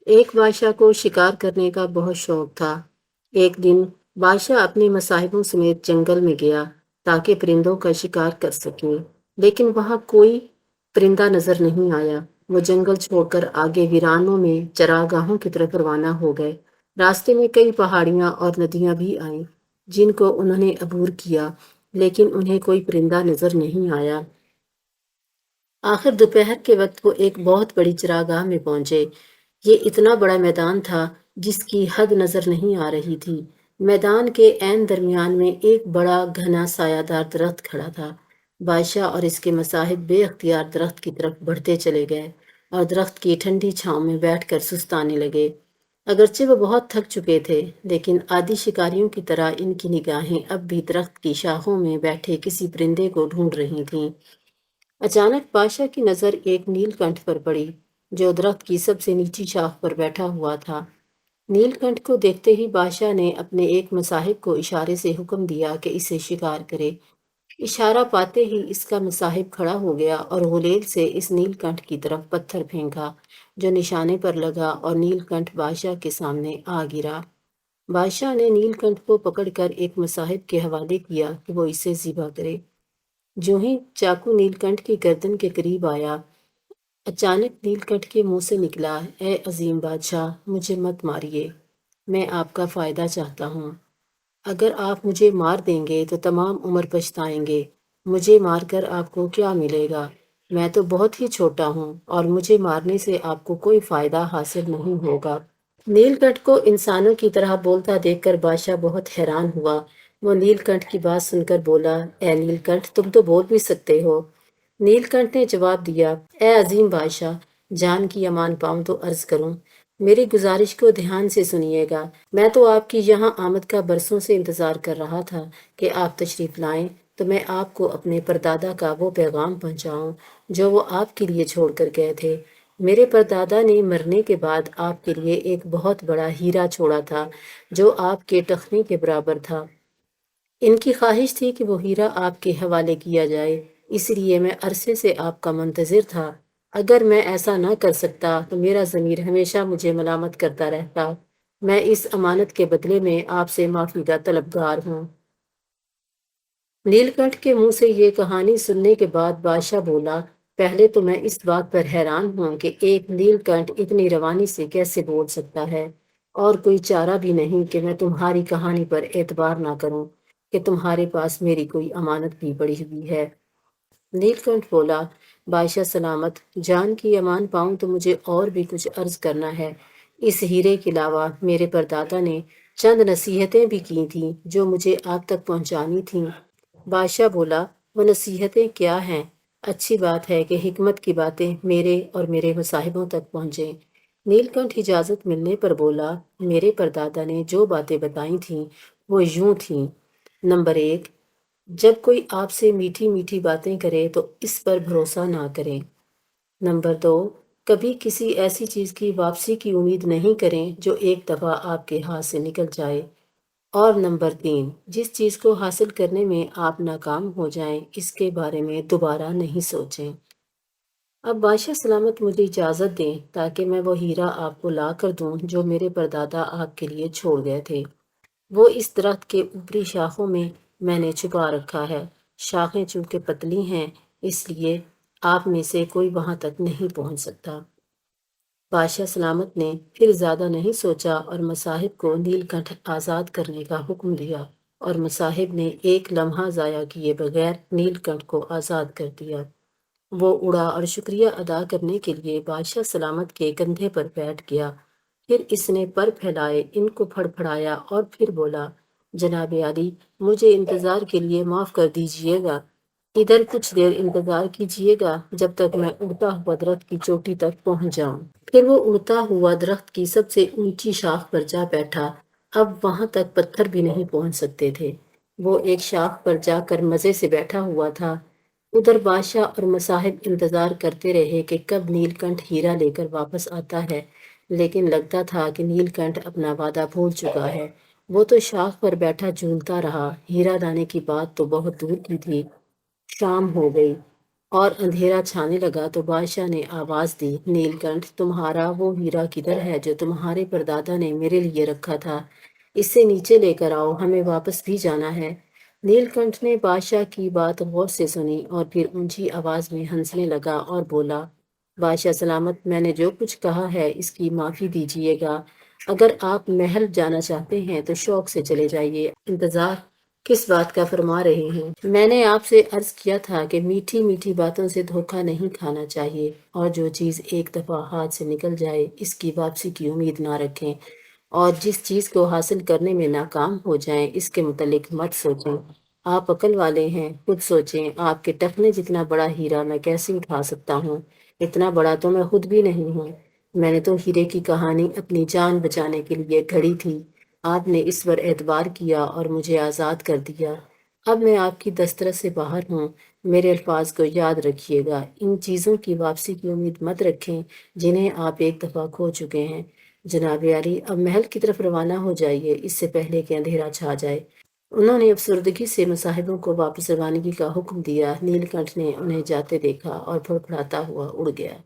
एक बादशाह को शिकार करने का बहुत शौक था। एक दिन बादशाह अपने मसाहिबों समेत जंगल में गया ताकि परिंदों का शिकार कर सके, लेकिन वहां कोई परिंदा नजर नहीं आया। वो जंगल छोड़कर आगे वीरानों में चरागाहों की तरफ रवाना हो गए। रास्ते में कई पहाड़ियां और नदियां भी आईं, जिनको उन्होंने अबूर किया, लेकिन उन्हें कोई परिंदा नजर नहीं आया। आखिर दोपहर के वक्त वो एक बहुत बड़ी चरागाह में पहुंचे। ये इतना बड़ा मैदान था जिसकी हद नजर नहीं आ रही थी। मैदान के ऐन दरमियान में एक बड़ा घना सायादार दरख्त खड़ा था। बादशाह और इसके मसाहिब बेअख्तियार दरख्त की तरफ बढ़ते चले गए और दरख्त की ठंडी छांव में बैठकर सुस्ताने लगे। अगरचे वो बहुत थक चुके थे, लेकिन आदि शिकारियों की तरह इनकी निगाहें अब भी दरख्त की शाखों में बैठे किसी परिंदे को ढूंढ रही थीं। अचानक बादशाह की नजर एक नीलकंठ पर पड़ी, जो दरख्त की सबसे नीची शाख पर बैठा हुआ था। नीलकंठ को देखते ही बादशाह ने अपने एक मुसाहिब को इशारे से हुक्म दिया कि इसे शिकार करे। इशारा पाते ही इसका मुसाहिब खड़ा हो गया और गुलेल से इस नीलकंठ की तरफ पत्थर फेंका, जो निशाने पर लगा और नीलकंठ बादशाह के सामने आ गिरा। बादशाह ने नीलकंठ को पकड़कर एक मुसाहिब के हवाले किया कि वो इसे ज़िबा करे। ज्यों ही चाकू नीलकंठ की गर्दन के करीब आया, अचानक नीलकंठ के मुंह से निकला, ए अजीम बादशाह, मुझे मत मारिए। मैं आपका फायदा चाहता हूँ। अगर आप मुझे मार देंगे तो तमाम उम्र पछताएंगे। मुझे मारकर आपको क्या मिलेगा? मैं तो बहुत ही छोटा हूँ और मुझे मारने से आपको कोई फायदा हासिल नहीं होगा। नीलकंठ को इंसानों की तरह बोलता देखकर बादशाह बहुत हैरान हुआ। वो नीलकंठ की बात सुनकर बोला, ए नीलकंठ, तुम तो बोल भी सकते हो। नीलकंठ ने जवाब दिया, ए अजीम बादशाह, जान की अमान पाऊं तो अर्ज करूं। मेरी गुजारिश को ध्यान से सुनिएगा। मैं तो आपकी यहाँ आमद का बरसों से इंतजार कर रहा था कि आप तशरीफ लाएं तो मैं आपको अपने परदादा का वो पैगाम पहुंचाऊं जो वो आपके लिए छोड़ कर गए थे। मेरे परदादा ने मरने के बाद आपके लिए एक बहुत बड़ा हीरा छोड़ा था, जो आपके टखने के बराबर था। इनकी ख्वाहिश थी कि वो हीरा आपके हवाले किया जाए, इसलिए मैं अरसे से आपका मुंतजिर था। अगर मैं ऐसा ना कर सकता तो मेरा ज़मीर हमेशा मुझे मलामत करता रहता। मैं इस अमानत के बदले में आपसे माफ़ी का तलबगार हूँ। नीलकंठ के मुंह से ये कहानी सुनने के बाद बादशाह बोला, पहले तो मैं इस बात पर हैरान हूं कि एक नीलकंठ इतनी रवानी से कैसे बोल सकता है, और कोई चारा भी नहीं कि मैं तुम्हारी कहानी पर एतबार ना करूं कि तुम्हारे पास मेरी कोई अमानत भी पड़ी हुई है। नीलकंठ बोला, बादशाह सलामत, जान की अमान पाऊं तो मुझे और भी कुछ अर्ज करना है। इस हीरे के अलावा मेरे परदादा ने चंद नसीहतें भी की थीं जो मुझे आप तक पहुंचानी थीं। बादशाह बोला, वो नसीहतें क्या हैं? अच्छी बात है कि हिकमत की बातें मेरे और मेरे मुसाहिबों तक पहुँचें। नीलकंठ इजाज़त मिलने पर बोला, मेरे परदादा ने जो बातें बताई थीं वो यूं थीं। नंबर एक, जब कोई आपसे मीठी मीठी बातें करे तो इस पर भरोसा ना करें। नंबर दो, कभी किसी ऐसी चीज़ की वापसी की उम्मीद नहीं करें जो एक दफ़ा आपके हाथ से निकल जाए। और नंबर तीन, जिस चीज़ को हासिल करने में आप नाकाम हो जाएं, इसके बारे में दोबारा नहीं सोचें। अब बादशाह सलामत, मुझे इजाज़त दें ताकि मैं वो हीरा आपको ला कर दूं जो मेरे परदादा आपके लिए छोड़ गए थे। वो इस दरख्त के ऊपरी शाखों में मैंने छुपा रखा है। शाखें चूंकि पतली हैं, इसलिए आप में से कोई वहां तक नहीं पहुंच सकता। बादशाह सलामत ने फिर ज्यादा नहीं सोचा और मसाहिब को नीलकंठ आज़ाद करने का हुक्म दिया, और मसाहिब ने एक लम्हा ज़ाया किए बगैर नीलकंठ को आज़ाद कर दिया। वो उड़ा और शुक्रिया अदा करने के लिए बादशाह सलामत के कंधे पर बैठ गया। फिर इसने पर फैलाए इनको फड़फड़ाया और फिर बोला, जनाब आली, मुझे इंतज़ार के लिए माफ़ कर दीजिएगा। इधर कुछ देर इंतज़ार कीजिएगा जब तक मैं उड़ता हुआ दरख्त की चोटी तक पहुंच जाऊं। फिर वो उड़ता हुआ दरख्त की सबसे ऊंची शाख पर जा बैठा। अब वहां तक पत्थर भी नहीं पहुंच सकते थे। वो एक शाख पर जाकर मज़े से बैठा हुआ था। उधर बादशाह और मसाहिब इंतजार करते रहे कि कब नीलकंठ हीरा लेकर वापस आता है, लेकिन लगता था कि नीलकंठ अपना वादा भूल चुका है। वो तो शाख पर बैठा झूलता रहा। हीरा लाने की बात तो बहुत दूर की थी। शाम हो गई। اور اندھیرا چھانے لگا تو بادشاہ نے آواز دی، نیل کنٹھ، تمہارا وہ ہیرا کدھر ہے جو تمہارے پردادا نے میرے لیے رکھا تھا؟ اسے نیچے لے کر آؤ، ہمیں واپس بھی جانا ہے۔ نیل کنٹھ نے بادشاہ کی بات غور سے سنی اور پھر اونچی آواز میں ہنسنے لگا اور بولا، بادشاہ سلامت، میں نے جو کچھ کہا ہے اس کی معافی دیجیے گا۔ اگر آپ محل جانا چاہتے ہیں تو شوق سے چلے جائیے، انتظار کس بات کا فرما رہے ہیں؟ میں نے آپ سے عرض کیا تھا کہ میٹھی میٹھی باتوں سے دھوکہ نہیں کھانا چاہیے، اور جو چیز ایک دفعہ ہاتھ سے نکل جائے اس کی واپسی کی امید نہ رکھیں، اور جس چیز کو حاصل کرنے میں ناکام ہو جائیں اس کے متعلق مت سوچیں۔ آپ عقل والے ہیں، خود سوچیں، آپ کے ٹخنے جتنا بڑا ہیرا میں کیسے اٹھا سکتا ہوں؟ اتنا بڑا تو میں خود بھی نہیں ہوں۔ میں نے تو ہیرے کی کہانی اپنی جان بچانے کے لیے گھڑی تھی۔ آپ نے اس پر اعتبار کیا اور مجھے آزاد کر دیا۔ اب میں آپ کی دسترس سے باہر ہوں۔ میرے الفاظ کو یاد رکھیے گا، ان چیزوں کی واپسی کی امید مت رکھیں جنہیں آپ ایک دفعہ کھو چکے ہیں۔ جناب عالی، اب محل کی طرف روانہ ہو جائیے، اس سے پہلے کہ اندھیرا چھا جائے۔ انہوں نے افسردگی سے مصاحبوں کو واپس روانگی کا حکم دیا۔ نیل کنٹھ نے انہیں جاتے دیکھا اور پھڑپڑاتا ہوا اڑ گیا۔